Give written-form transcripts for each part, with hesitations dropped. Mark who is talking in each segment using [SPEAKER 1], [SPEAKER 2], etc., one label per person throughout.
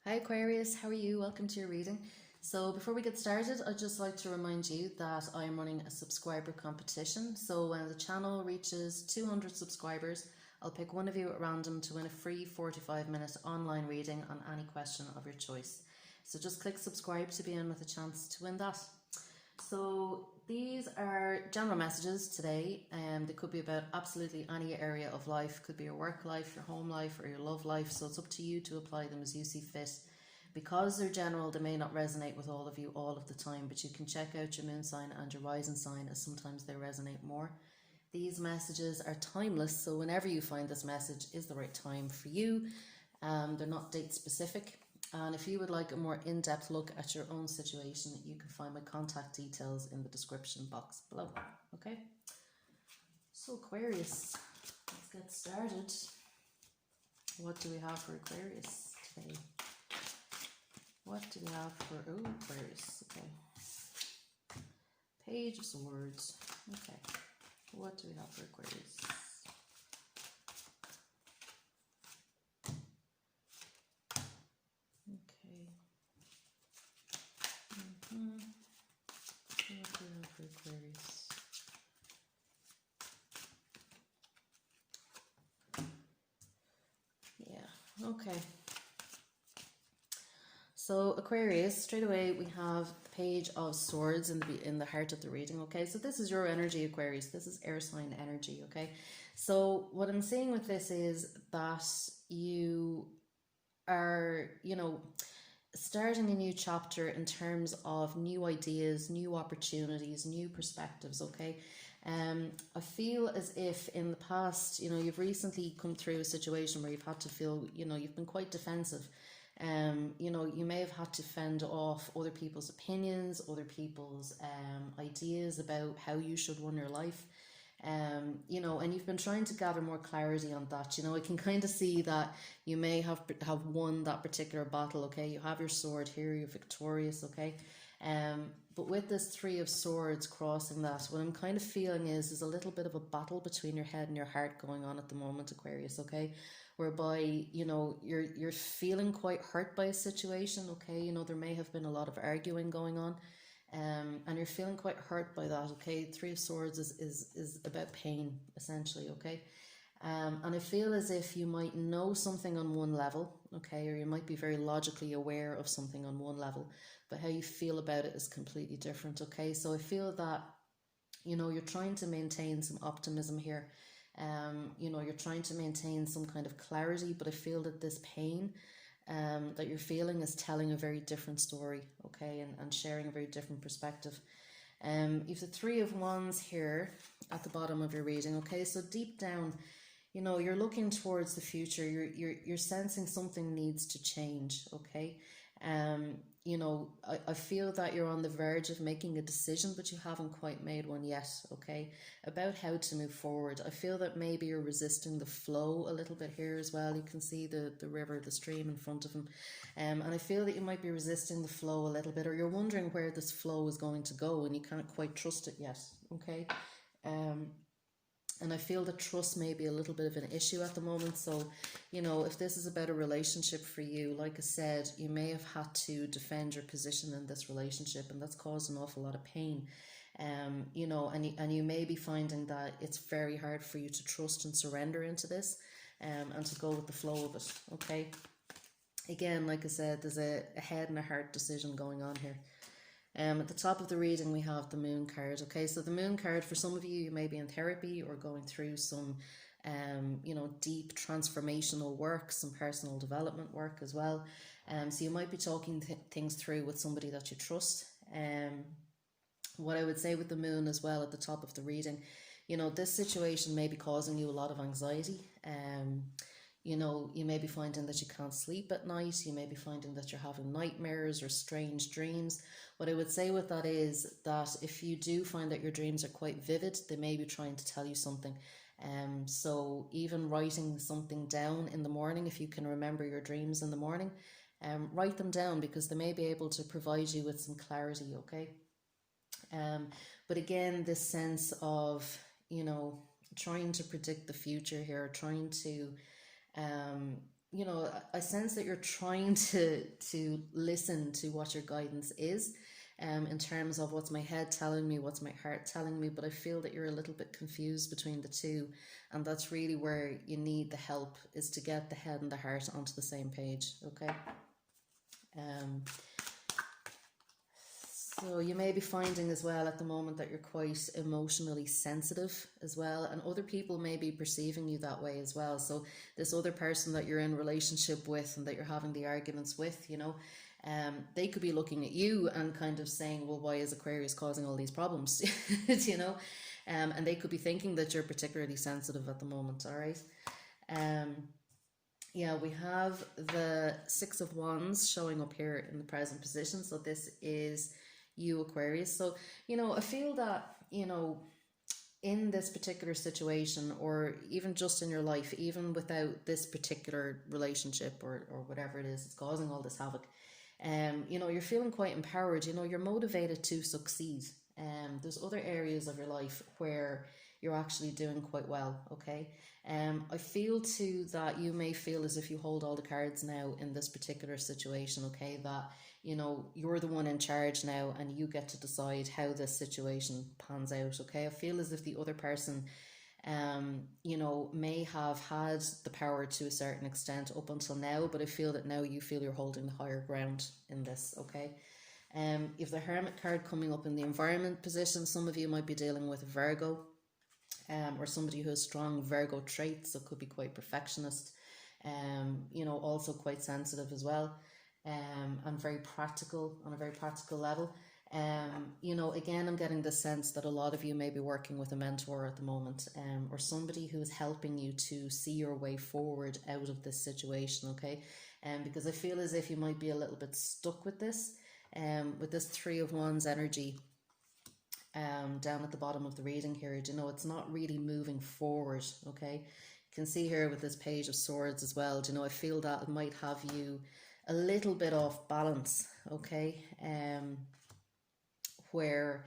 [SPEAKER 1] Hi Aquarius, how are you? Welcome to your reading. So before we get started, I'd just like to remind you that I'm running a subscriber competition. So when the channel reaches 200 subscribers, I'll pick one of you at random to win a free 45-minute online reading on any question of your choice. So just click subscribe to be in with a chance to win that. So these are general messages today, and they could be about absolutely any area of life. Could be your work life, your home life, or your love life. So it's up to you to apply them as you see fit. Because they're general, they may not resonate with all of you all of the time, but you can check out your moon sign and your rising sign, as sometimes they resonate more. These messages are timeless, so whenever you find this message is the right time for you. They're not date specific. And if you would like a more in-depth look at your own situation, you can find my contact details in the description box below. Okay? So Aquarius, let's get started. What do we have for Aquarius today? What do we have for Aquarius? Okay. Page of Swords. Okay. What do we have for Aquarius? Okay. What do we have for Aquarius? Yeah. Okay. So Aquarius, straight away we have the Page of Swords in the heart of the reading. Okay, so this is your energy, Aquarius. This is air sign energy. Okay, so what I'm seeing with this is that you are, starting a new chapter in terms of new ideas, new opportunities, new perspectives. Okay, I feel as if in the past, you've recently come through a situation where you've had to feel, you've been quite defensive. You may have had to fend off other people's opinions, other people's ideas about how you should run your life. And you've been trying to gather more clarity on that. I can kind of see that you may have won that particular battle. Okay, you have your sword here, you're victorious. Okay, but with this Three of Swords crossing that, what I'm kind of feeling is a little bit of a battle between your head and your heart going on at the moment, Aquarius. Okay, whereby you're feeling quite hurt by a situation. Okay, there may have been a lot of arguing going on. And you're feeling quite hurt by that. Okay, Three of Swords is about pain, essentially. Okay, and I feel as if you might know something on one level, okay, or you might be very logically aware of something on one level, but how you feel about it is completely different. Okay, so I feel that you're trying to maintain some optimism here. You're trying to maintain some kind of clarity, but I feel that this pain that you're feeling is telling a very different story, okay, and sharing a very different perspective. You've the Three of Wands here at the bottom of your reading. Okay, so deep down, you're looking towards the future. You're sensing something needs to change. Okay, I feel that you're on the verge of making a decision, but you haven't quite made one yet. Okay, about how to move forward. I feel that maybe you're resisting the flow a little bit here as well. You can see the river, the stream in front of him, and I feel that you might be resisting the flow a little bit, or you're wondering where this flow is going to go, and you can't quite trust it yet. Okay, and I feel that trust may be a little bit of an issue at the moment. So, if this is about a relationship for you, like I said, you may have had to defend your position in this relationship, and that's caused an awful lot of pain. And you may be finding that it's very hard for you to trust and surrender into this, and to go with the flow of it. Okay. Again, like I said, there's a head and a heart decision going on here. At the top of the reading, we have the Moon card. Okay, so the Moon card, for some of you, you may be in therapy or going through some, deep transformational work, some personal development work as well. So you might be talking things through with somebody that you trust. What I would say with the Moon as well at the top of the reading, this situation may be causing you a lot of anxiety. You may be finding that you can't sleep at night. You may be finding that you're having nightmares or strange dreams. What I would say with that is that if you do find that your dreams are quite vivid, they may be trying to tell you something. So even writing something down in the morning, if you can remember your dreams in the morning, write them down, because they may be able to provide you with some clarity. Okay. But again, this sense of, trying to predict the future here, trying to you know, I sense that you're trying to listen to what your guidance is, in terms of what's my head telling me, what's my heart telling me, but I feel that you're a little bit confused between the two, and that's really where you need the help, is to get the head and the heart onto the same page, okay? So you may be finding as well at the moment that you're quite emotionally sensitive as well, and other people may be perceiving you that way as well. So this other person that you're in relationship with and that you're having the arguments with, you know, they could be looking at you and kind of saying, well, why is Aquarius causing all these problems? You know, and they could be thinking that you're particularly sensitive at the moment, all right? Yeah, we have the Six of Wands showing up here in the present position. So this is you, Aquarius. So, you know, I feel that, you know, in this particular situation, or even just in your life, even without this particular relationship or whatever it is, it's causing all this havoc. You know, you're feeling quite empowered, you know, you're motivated to succeed. There's other areas of your life where you're actually doing quite well, okay? I feel too that you may feel as if you hold all the cards now in this particular situation, okay? That, you know, you're the one in charge now and you get to decide how this situation pans out, okay? I feel as if the other person, you know, may have had the power to a certain extent up until now, but I feel that now you feel you're holding the higher ground in this, okay? If the Hermit card coming up in the environment position, some of you might be dealing with Virgo, or somebody who has strong Virgo traits, so could be quite perfectionist, you know, also quite sensitive as well, and very practical, on a very practical level. You know, again, I'm getting the sense that a lot of you may be working with a mentor at the moment, or somebody who is helping you to see your way forward out of this situation, okay? Because I feel as if you might be a little bit stuck with this Three of Wands energy, down at the bottom of the reading here. You know, it's not really moving forward, okay? You can see here with this Page of Swords as well, you know, I feel that it might have you a little bit off balance, okay? Where,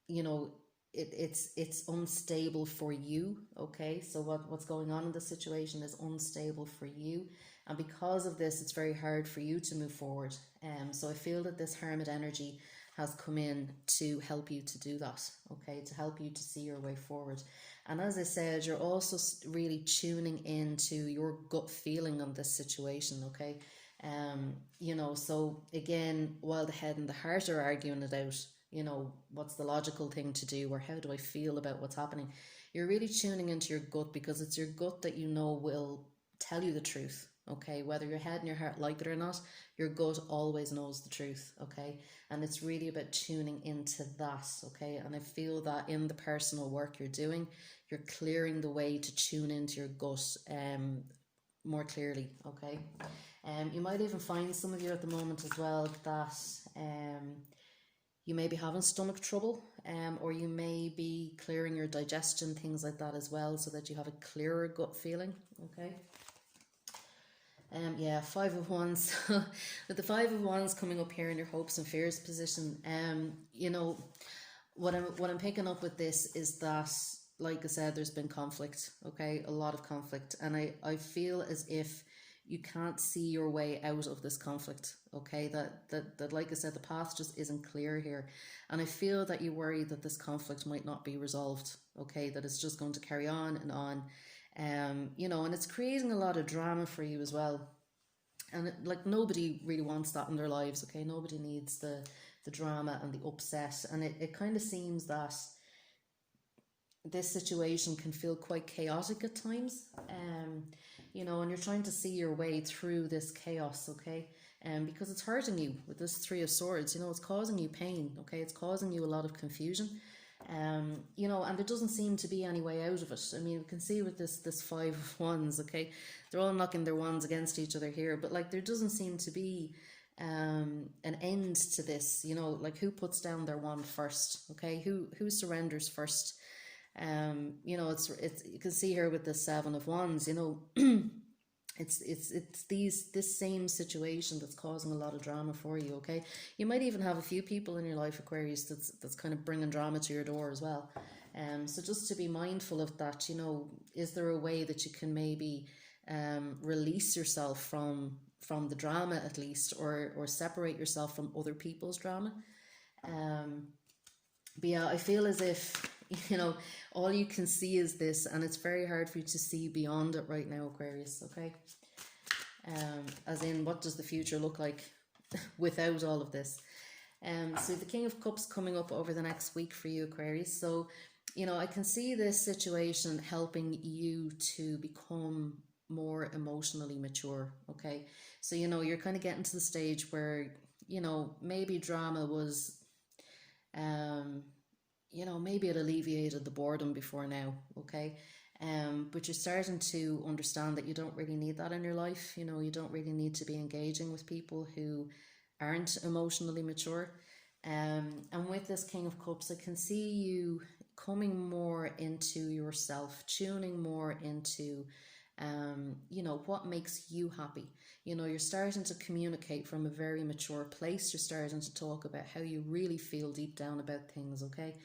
[SPEAKER 1] you know, it's unstable for you, okay? So what's going on in the situation is unstable for you, and because of this, it's very hard for you to move forward. So I feel that this Hermit energy has come in to help you to do that, okay, to help you to see your way forward. And as I said, you're also really tuning into your gut feeling on this situation, okay? You know, so again, while the head and the heart are arguing it out, you know, what's the logical thing to do, or how do I feel about what's happening, you're really tuning into your gut, because it's your gut that you know will tell you the truth, okay? Whether your head and your heart like it or not, your gut always knows the truth, okay? And it's really about tuning into that, okay? And I feel that in the personal work you're doing, you're clearing the way to tune into your gut more clearly, okay? You might even find, some of you at the moment as well, that you may be having stomach trouble, or you may be clearing your digestion, things like that as well, so that you have a clearer gut feeling, okay? Yeah, Five of Wands. With the Five of Wands coming up here in your hopes and fears position, you know, what I'm picking up with this is that, like I said, there's been conflict, okay? A lot of conflict, and I feel as if you can't see your way out of this conflict, okay? That like I said, the path just isn't clear here, and I feel that you worry that this conflict might not be resolved, okay? That it's just going to carry on and on, you know, and it's creating a lot of drama for you as well. And like, nobody really wants that in their lives, okay? Nobody needs the drama and the upset, and it kind of seems that this situation can feel quite chaotic at times, you know, and you're trying to see your way through this chaos, okay? Because it's hurting you with this Three of Swords, you know, it's causing you pain, okay? It's causing you a lot of confusion, you know, and there doesn't seem to be any way out of it. I mean, we can see with this Five of Wands, okay? They're all knocking their wands against each other here, but like, there doesn't seem to be an end to this, you know, like, who puts down their wand first, okay? Who surrenders first? You know, it's you can see here with the Seven of Wands, you know, it's this same situation that's causing a lot of drama for you, okay? You might even have a few people in your life, Aquarius, that's kind of bringing drama to your door as well. So just to be mindful of that, you know, is there a way that you can maybe release yourself from the drama, at least, or separate yourself from other people's drama. But yeah, I feel as if, you know, all you can see is this, and it's very hard for you to see beyond it right now, Aquarius, okay? As in, what does the future look like without all of this? So the King of Cups coming up over the next week for you, Aquarius. So, you know, I can see this situation helping you to become more emotionally mature, okay? So, you know, you're kind of getting to the stage where, you know, maybe drama was, you know, maybe it alleviated the boredom before now, okay? But you're starting to understand that you don't really need that in your life. You know, you don't really need to be engaging with people who aren't emotionally mature. And with this King of Cups, I can see you coming more into yourself, tuning more into, you know, what makes you happy. You know, you're starting to communicate from a very mature place. You're starting to talk about how you really feel deep down about things, okay?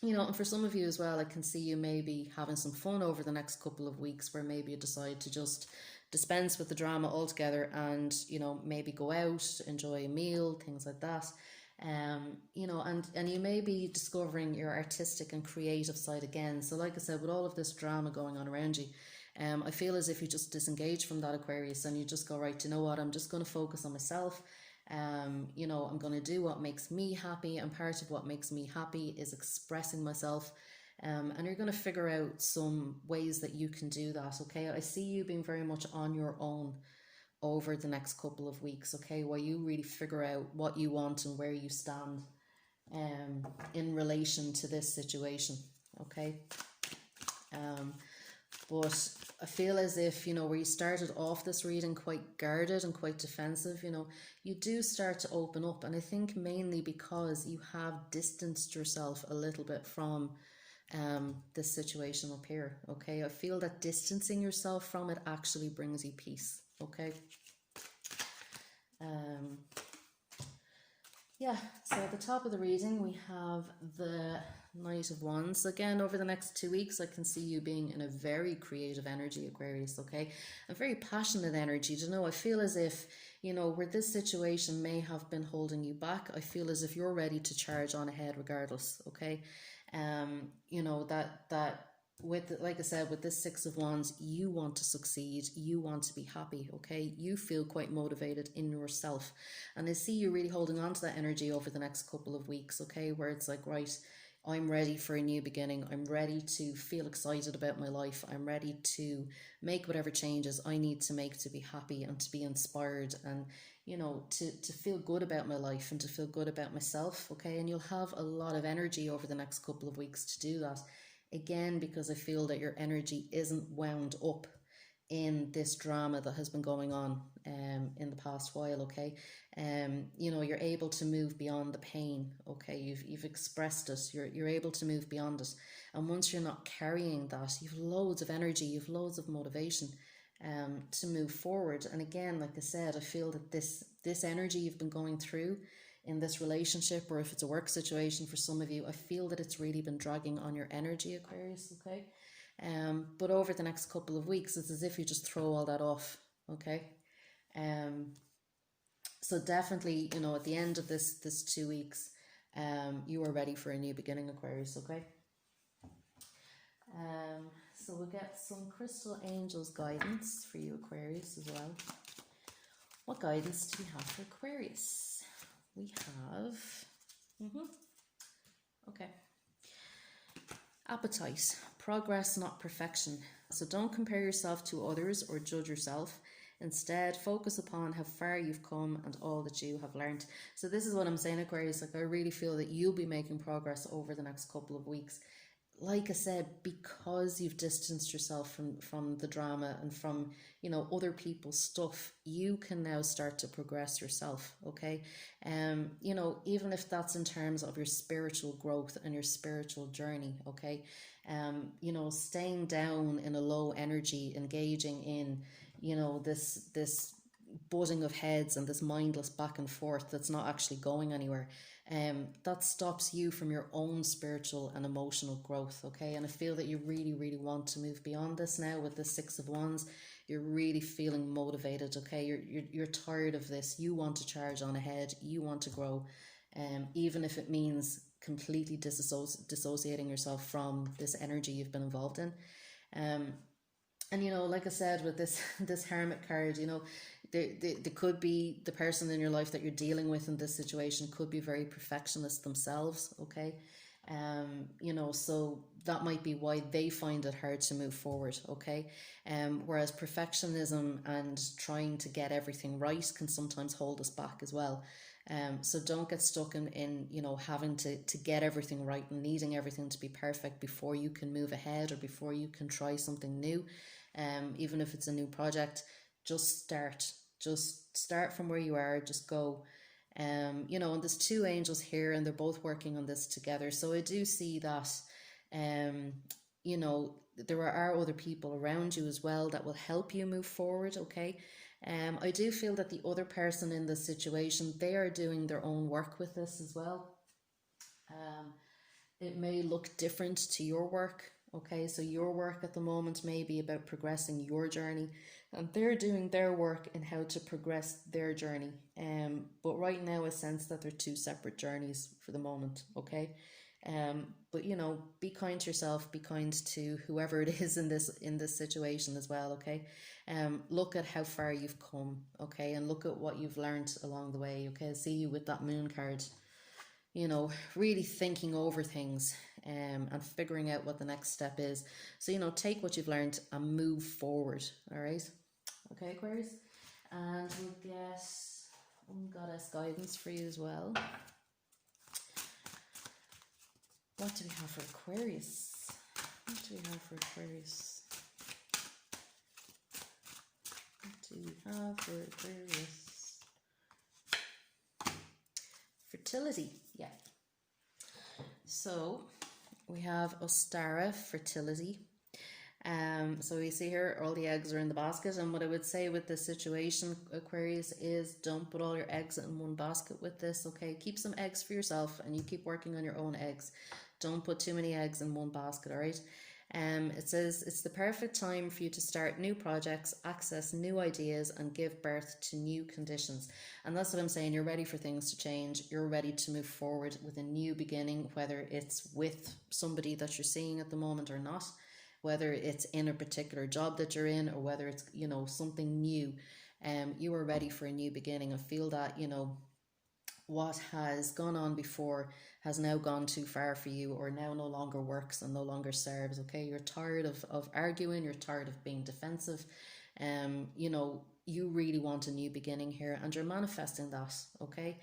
[SPEAKER 1] You know, and for some of you as well, I can see you maybe having some fun over the next couple of weeks, where maybe you decide to just dispense with the drama altogether and, you know, maybe go out, enjoy a meal, things like that. You know, and you may be discovering your artistic and creative side again. So like I said, with all of this drama going on around you, I feel as if you just disengage from that, Aquarius, and you just go, right, you know what, I'm just going to focus on myself. You know, I'm going to do what makes me happy, and part of what makes me happy is expressing myself. And you're going to figure out some ways that you can do that, okay? I see you being very much on your own over the next couple of weeks, okay, while you really figure out what you want and where you stand in relation to this situation, okay? But I feel as if, you know, where you started off this reading quite guarded and quite defensive, you know, you do start to open up. And I think mainly because you have distanced yourself a little bit from this situation up here, okay? I feel that distancing yourself from it actually brings you peace, okay? Yeah, so at the top of the reading, we have the Knight of Wands. Again, over the next 2 weeks, I can see you being in a very creative energy, Aquarius, okay? A very passionate energy. You know, I feel as if, you know, where this situation may have been holding you back, I feel as if you're ready to charge on ahead regardless, okay? You know, that with, like I said, with this Six of Wands, you want to succeed, you want to be happy, okay? You feel quite motivated in yourself, and I see you really holding on to that energy over the next couple of weeks, okay? Where it's like, right, I'm ready for a new beginning, I'm ready to feel excited about my life, I'm ready to make whatever changes I need to make to be happy and to be inspired, and, you know, to feel good about my life and to feel good about myself, okay? And you'll have a lot of energy over the next couple of weeks to do that. Again, because I feel that your energy isn't wound up in this drama that has been going on in the past while, okay? You know, you're able to move beyond the pain, okay? You've expressed it, you're able to move beyond it. And once you're not carrying that, you've loads of energy, you've loads of motivation to move forward. And again, like I said, I feel that this energy you've been going through in this relationship, or if it's a work situation for some of you, I feel that it's really been dragging on your energy, Aquarius, okay? But over the next couple of weeks, it's as if you just throw all that off, okay? So definitely, you know, at the end of this 2 weeks, you are ready for a new beginning, Aquarius, okay? So we'll get some crystal angels guidance for you, Aquarius, as well. What guidance do we have for Aquarius? We have, okay, appetite, progress, not perfection. So don't compare yourself to others or judge yourself. Instead, focus upon how far you've come and all that you have learned. So this is what I'm saying, Aquarius, like I really feel that you'll be making progress over the next couple of weeks. Like I said, because you've distanced yourself from the drama and from, you know, other people's stuff, you can now start to progress yourself, okay? You know, even if that's in terms of your spiritual growth and your spiritual journey, okay? You know, staying down in a low energy, engaging in, you know, this butting of heads and this mindless back and forth that's not actually going anywhere. That stops you from your own spiritual and emotional growth, okay? And I feel that you really, really want to move beyond this now with the Six of Wands. You're really feeling motivated, okay? You're tired of this. You want to charge on ahead. You want to grow, even if it means completely dissociating yourself from this energy you've been involved in. And, you know, like I said, with this this Hermit card, you know, there could be the person in your life that you're dealing with in this situation could be very perfectionist themselves, okay? You know, so that might be why they find it hard to move forward, okay? Whereas perfectionism and trying to get everything right can sometimes hold us back as well. So don't get stuck in you know, having to get everything right and needing everything to be perfect before you can move ahead or before you can try something new. Even if it's a new project, just start from where you are, just go. You know, and there's two angels here and they're both working on this together. So I do see that, you know, there are other people around you as well that will help you move forward, okay? I do feel that the other person in this situation, they are doing their own work with this as well. It may look different to your work, okay? So your work at the moment may be about progressing your journey, and they're doing their work in how to progress their journey. But right now I sense that they're two separate journeys for the moment, okay? But you know, be kind to yourself, be kind to whoever it is in this situation as well, okay? Look at how far you've come, okay? And look at what you've learned along the way, okay? I see you with that Moon card, you know, really thinking over things, and figuring out what the next step is. So, you know, take what you've learned and move forward, all right? Okay, Aquarius? And we'll get one goddess guidance for you as well. What do we have for Aquarius? What do we have for Aquarius? What do we have for Aquarius? Fertility, yeah. So we have Ostara, fertility. So we see here all the eggs are in the basket, and what I would say with this situation, Aquarius, is don't put all your eggs in one basket with this, okay? Keep some eggs for yourself and you keep working on your own eggs. Don't put too many eggs in one basket, all right? It says it's the perfect time for you to start new projects, access new ideas, and give birth to new conditions. And that's what I'm saying. You're ready for things to change. You're ready to move forward with a new beginning, whether it's with somebody that you're seeing at the moment or not, whether it's in a particular job that you're in, or whether it's, you know, something new. You are ready for a new beginning. I feel that, you know, what has gone on before has now gone too far for you, or now no longer works and no longer serves, okay? You're tired of arguing, you're tired of being defensive. You know, you really want a new beginning here, and you're manifesting that, okay?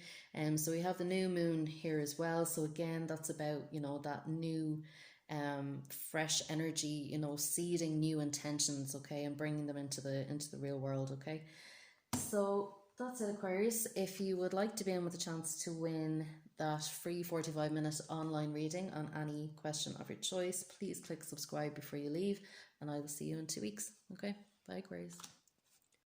[SPEAKER 1] So we have the new moon here as well. So again, that's about, you know, that new fresh energy, you know, seeding new intentions, okay, and bringing them into the real world, okay? So that's it, Aquarius. If you would like to be in with a chance to win that free 45-minute online reading on any question of your choice, please click subscribe before you leave, and I will see you in 2 weeks. Okay, bye, Aquarius.